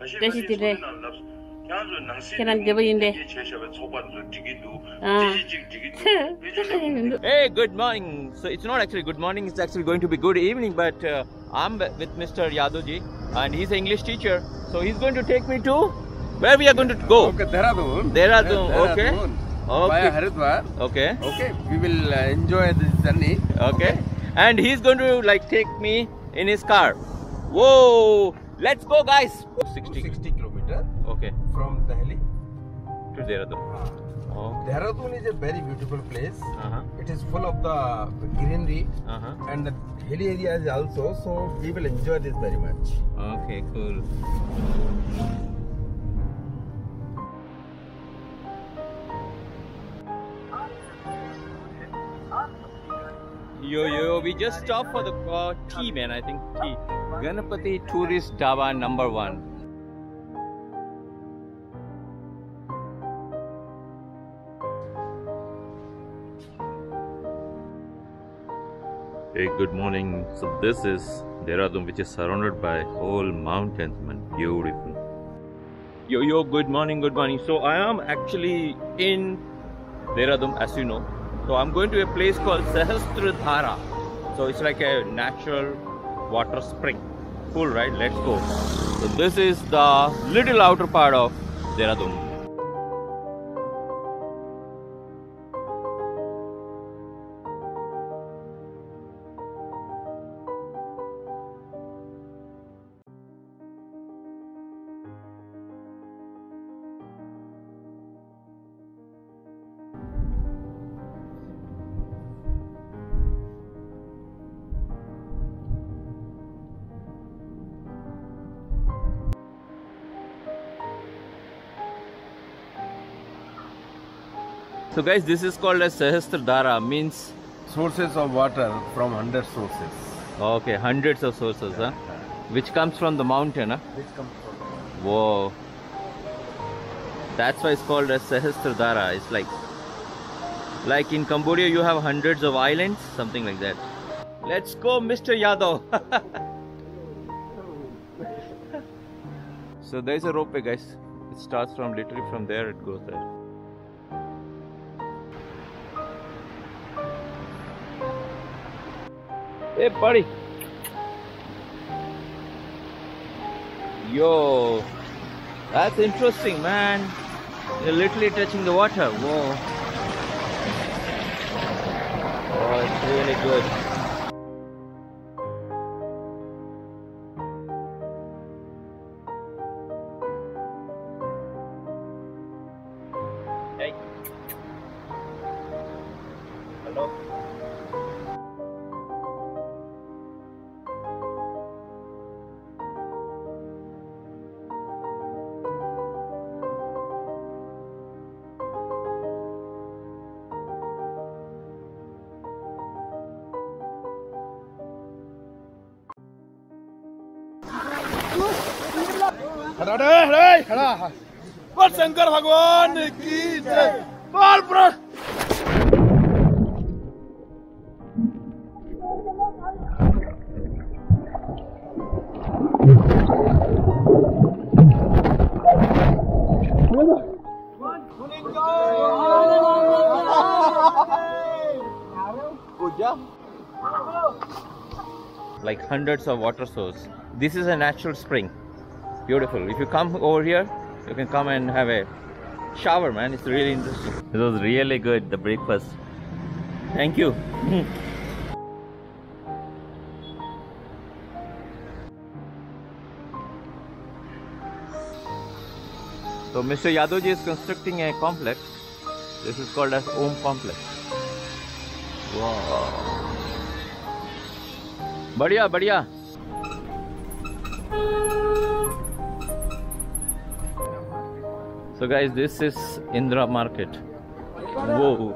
Deshitire. Kiran Debayinde. Hey, good morning. So it's not actually good morning, it's actually going to be good evening, but I'm with Mr. Yadavji and he's an English teacher. So he's going to take me to where we are going to go. Okay, Dehradun. Dehradun, okay. Via Haridwar. Okay. Okay, we will enjoy this journey. Okay. And he's going to like take me in his car. Whoa! Let's go, guys. 60 kilometers. Okay. From Delhi To Dehradun. Oh. Dehradun is a very beautiful place. Uh-huh. It is full of the greenery and the hilly areas also. So we will enjoy this very much. Okay, cool. Yo, we just stopped for the tea, man. I think tea. Ganapati Tourist Dhaba #1. Hey, good morning. So this is Dehradun, which is surrounded by whole mountains, man. Beautiful. Yo, good morning, good morning. So I am actually in Dehradun, as you know. So I'm going to a place called Sahasradhara. So it's like a natural water spring. Cool, right? Let's go. So this is the little outer part of Dehradun. So guys, this is called as Sahasradhara, means Sources of water from 100 sources. okay, hundreds of sources, huh? Which comes from the mountain, huh? Which comes from Whoa. That's why it's called as Sahasradhara. It's like in Cambodia you have hundreds of islands, something like that. Let's go, Mr. Yadav. So there's a ropeway, guys. It starts from literally from there, it goes there. Hey buddy. Yo, that's interesting, man. You're literally touching the water. Whoa. Oh, it's really good. Hey. Hello. बोल शंकर भगवान की जय। बोल bro. Like hundreds of water sources. This is a natural spring. Beautiful. If you come over here, you can come and have a shower, man. It's really interesting. It was really good, the breakfast. Thank you. So Mr. Yadavji is constructing a complex. This is called as Om Complex. Wow. Badhiya, badhiya. So guys, this is Indra Market. Whoa.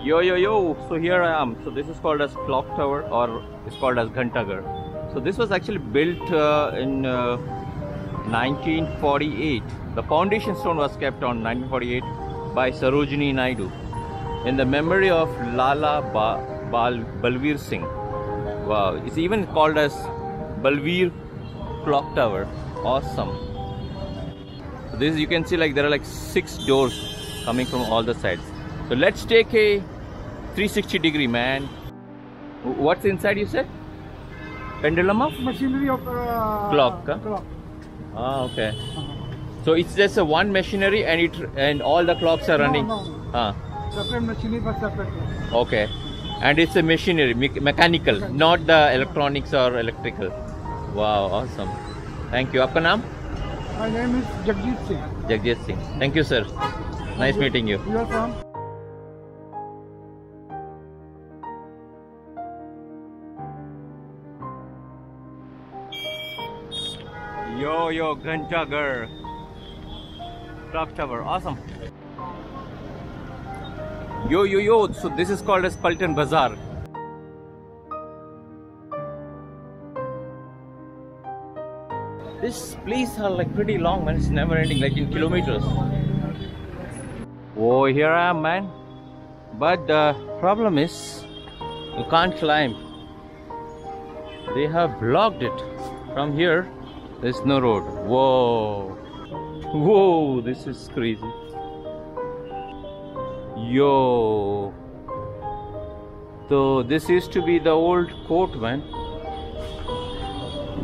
Yo. So here I am. So this is called as Clock Tower, or it's called as Ghantaghar. So this was actually built in 1948. The foundation stone was kept on 1948 by Sarojini Naidu. in the memory of Balveer Singh. Wow, it's even called as Balveer Clock Tower. Awesome. So this, you can see, like there are like 6 doors coming from all the sides. So let's take a 360-degree, man. What's inside, you said? Pendulum of? Machinery of Clock. clock. Ah, okay. So it's just a one machinery and all the clocks are running? No. Separate machinery for separate clock. Okay. And it's a machinery, mechanical, not the electronics or electrical. Wow, awesome. Thank you. Aapka naam? My name is Jagjit Singh. Jagjit Singh. Thank you, sir. Nice meeting you. You are from? Yo, Ghantagar Clock Tower. Awesome. Yo. So this is called as Paltan Bazaar. This place are like pretty long, man. It's never ending, like in kilometers. Oh, here I am, man. But the problem is, you can't climb. They have blocked it. From here, there's no road. Whoa, this is crazy. Yo. So this used to be the old court, man.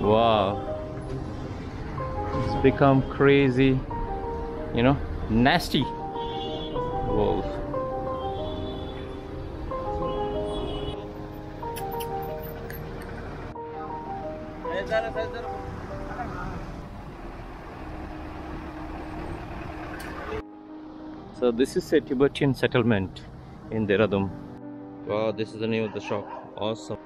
Wow. It's become crazy, you know, nasty. Whoa. So this is a Tibetan settlement in Dehradun. Wow, this is the name of the shop. Awesome.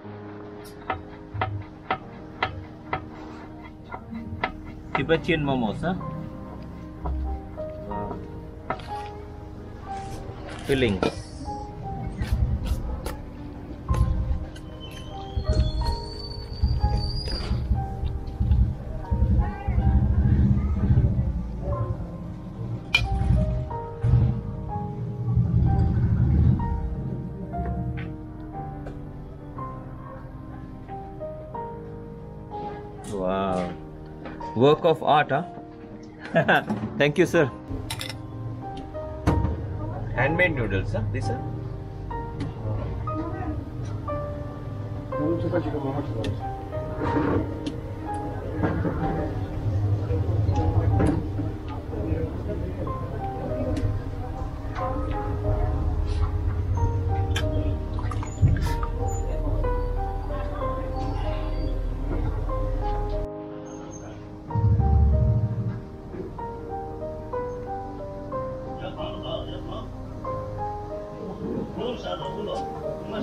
Tibetan momos, huh? Wow. Fillings. Wow. Work of art, huh? Thank you, sir. Handmade noodles, huh? These are?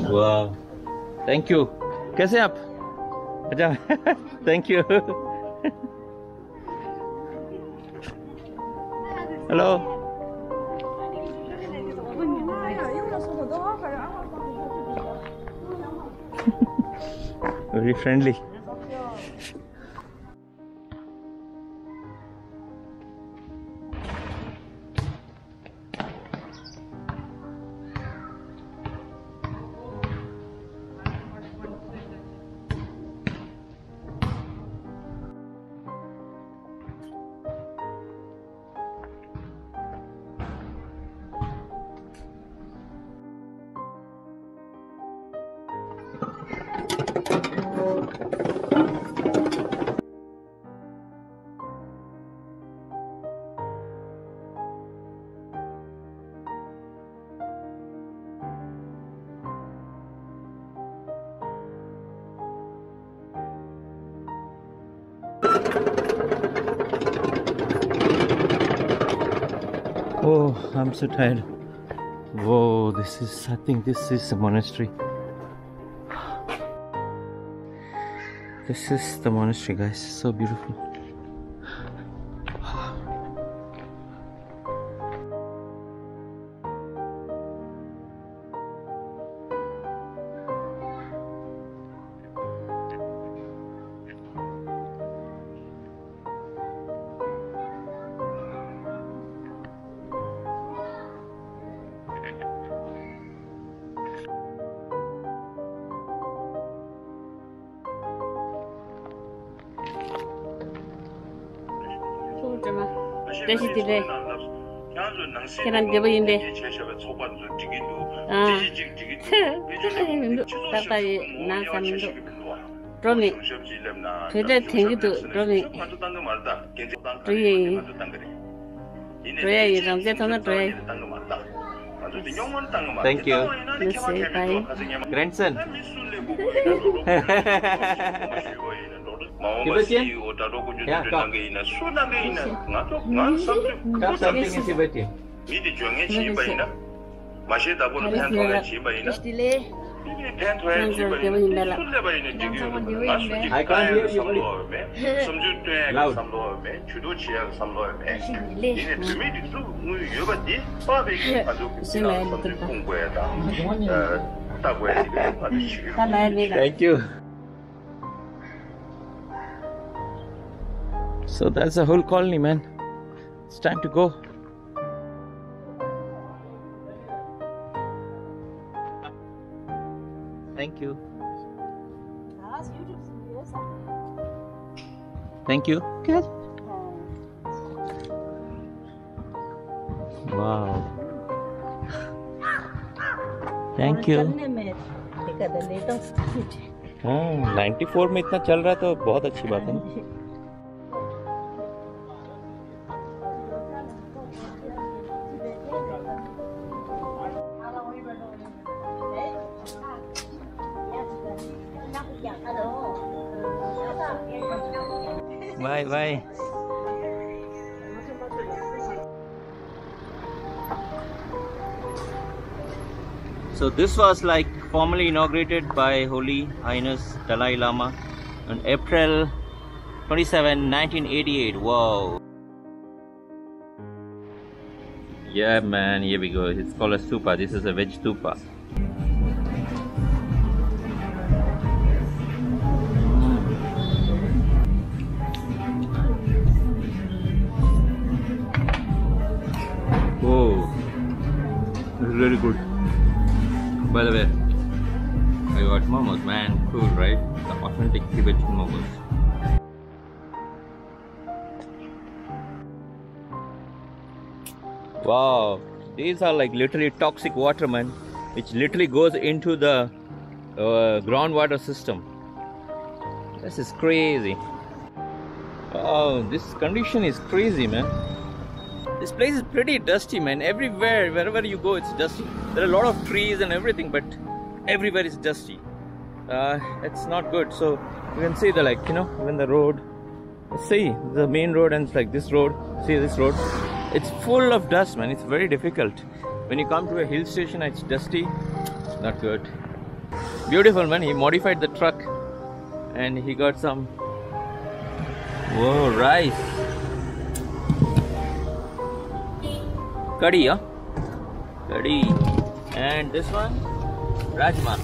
Wow. Thank you. कैसे आप? अच्छा. Thank you. Hello. Very friendly. Oh, I'm so tired. Whoa, I think this is a monastery. This is the monastery, guys. So beautiful. Jama. Desi dire. Kenan jabayinde. Tata na kamindo. Romi. Kede tengido romi. Roye. Roye ramze thona roye. Thank you. Bye. Grandson. Tibetan? Yeah, come. Come something in Tibetan. I can't hear you. Loud. Thank you. So that's the whole colony, man. It's time to go. Thank you. Thank you. Good. Wow. Thank you. 94 में इतना चल रहा है तो बहुत अच्छी बात है ना. Bye bye. So this was like formally inaugurated by Holy Highness Dalai Lama on April 27, 1988. Wow. Yeah man, here we go. It's called a stupa. This is a veg stupa. Whoa, this is really good. By the way, I got momos, man. Cool, right? The authentic Tibetan momos. Wow, these are like literally toxic water, man, which literally goes into the groundwater system. This is crazy. Oh, this condition is crazy, man. This place is pretty dusty, man. Everywhere, wherever you go, it's dusty. There are a lot of trees and everything, but everywhere is dusty. It's not good. So you can see the, like, you know, when the road, see the main road and it's like this road, see this road, it's full of dust, man. It's very difficult. When you come to a hill station, it's dusty. It's not good. Beautiful, man. He modified the truck and he got some, whoa, rice. Curry, huh? Curry. And this one? Rajma.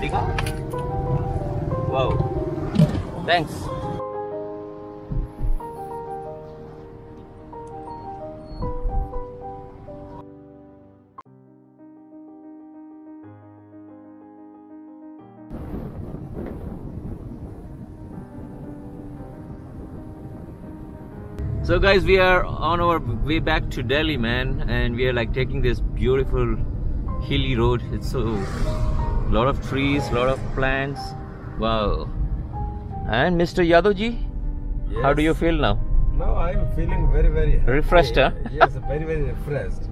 Tikka? Wow. Thanks. So guys, we are on our way back to Delhi, man, and we are like taking this beautiful hilly road. It's so lot of trees, lot of plants. Wow. And Mr. Yadavji, yes. How do you feel now? Now I am feeling very refreshed, huh? Yes, very refreshed.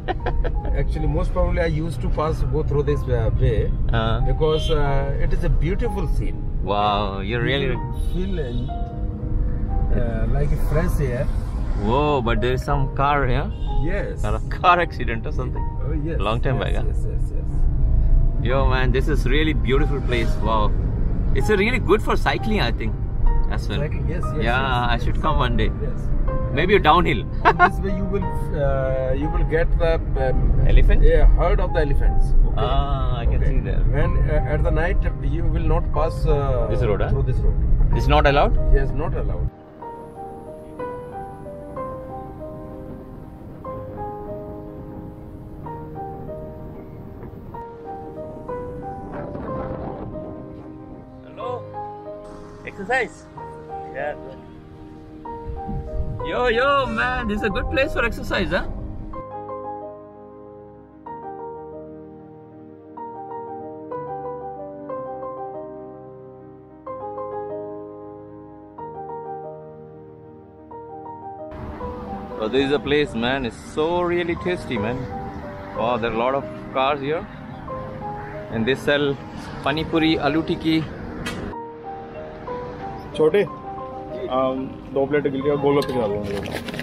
Actually, most probably I used to go through this way because it is a beautiful scene. Wow, you're really feeling like a fresh air. Whoa, but there is some car here. Yes. A car accident or something. Oh yes. Long time back. Yes. Yo man, this is really beautiful place. Wow. It's a really good for cycling, I think, as well. Cycling, yes. Yeah, I should come one day. Yes. Maybe downhill. On this way you will get the elephant. Yeah, herd of the elephants. Okay. Ah, I can see that. When at the night you will not pass this road, through this road. It's not allowed. Yes, not allowed. Exercise. Yeah. Yo, man, this is a good place for exercise, huh? So this is a place, man. It's so really tasty, man. Wow, there are a lot of cars here, and they sell pani puri, aloo tikki. छोटे 2 plate Gill गया गोलगप्पे खिला दो मुझे